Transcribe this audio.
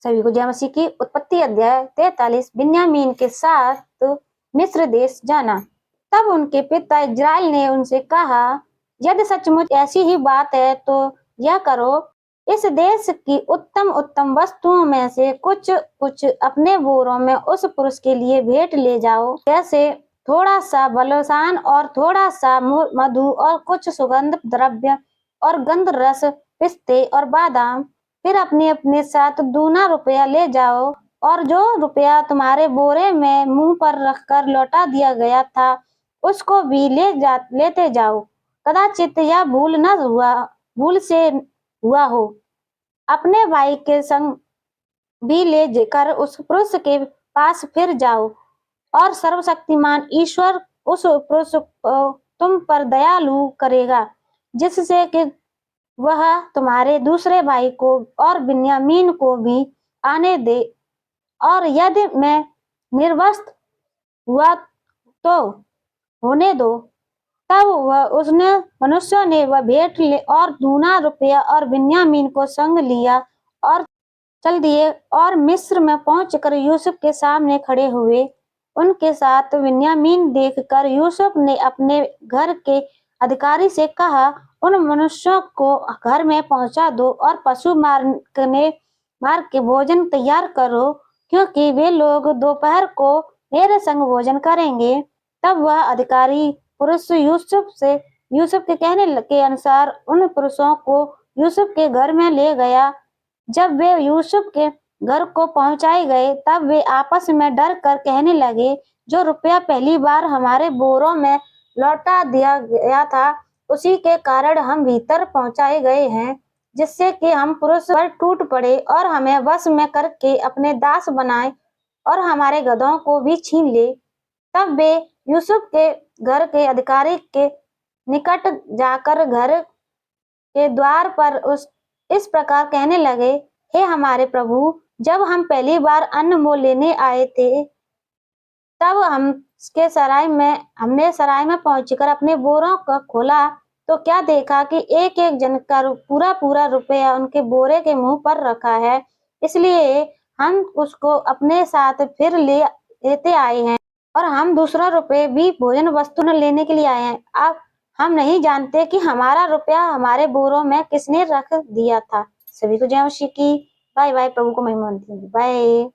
सभी को जय मसीह की। उत्पत्ति अध्याय 43। बिन्यामीन के साथ मिस्र देश जाना। तब उनके पिता इजराइल ने उनसे कहा, यदि सचमुच ऐसी ही बात है तो यह करो, इस देश की उत्तम उत्तम वस्तुओं में से कुछ कुछ अपने बोरों में उस पुरुष के लिए भेंट ले जाओ, जैसे थोड़ा सा बलसान और थोड़ा सा मधु और कुछ सुगंध द्रव्य और गंध रस, पिस्ते और बादाम। फिर अपने अपने साथ दूना रुपया ले जाओ, और जो रुपया तुम्हारे बोरे में मुंह पर रखकर लौटा दिया गया था उसको भी लेते जाओ। कदाचित यह भूल से हुआ हो। अपने भाई के संग भी ले जाकर उस पुरुष के पास फिर जाओ, और सर्वशक्तिमान ईश्वर उस पुरुष को तुम पर दयालु करेगा, जिससे कि वह तुम्हारे दूसरे भाई को और बिन्यामीन को भी आने दे। और यदि मैं निर्वस्त्र हुआ तो होने दो। तब उसने मनुष्यों ने वह भेंट ले और दूना रुपया और बिन्यामीन को संग लिया और चल दिए, और मिस्र में पहुंचकर यूसुफ के सामने खड़े हुए। उनके साथ बिन्यामीन देखकर यूसुफ ने अपने घर के अधिकारी से कहा, उन मनुष्यों को घर में पहुंचा दो और पशु मार के भोजन तैयार करो, क्योंकि वे लोग दोपहर को मेरे संग भोजन करेंगे। तब वह अधिकारी पुरुष यूसुफ के कहने के अनुसार उन पुरुषों को यूसुफ के घर में ले गया। जब वे यूसुफ के घर को पहुंचाए गए, तब वे आपस में डर कर कहने लगे, जो रुपया पहली बार हमारे बोरों में लौटा दिया गया था, उसी के कारण हम भीतर पहुंचाए गए हैं, जिससे कि हम पुरुष पर टूट पड़े और हमें वश में करके अपने दास बनाए और हमारे गदहों को भी छीन ले। तब वे यूसुफ के घर के अधिकारी के निकट जाकर घर के द्वार पर इस प्रकार कहने लगे, हे हमारे प्रभु, जब हम पहली बार अन्न मोल लेने आए थे, तब हमने सराय में पहुंचकर अपने बोरों को खोला, तो क्या देखा कि एक एक जन का पूरा पूरा रुपया उनके बोरे के मुंह पर रखा है। इसलिए हम उसको अपने साथ फिर लेते आए हैं, और हम दूसरा रुपये भी भोजन वस्तु न लेने के लिए आए हैं। अब हम नहीं जानते कि हमारा रुपया हमारे बोरों में किसने रख दिया था। सभी को जय मसीह की। Bye bye. प्रभु को महिमा। बाय।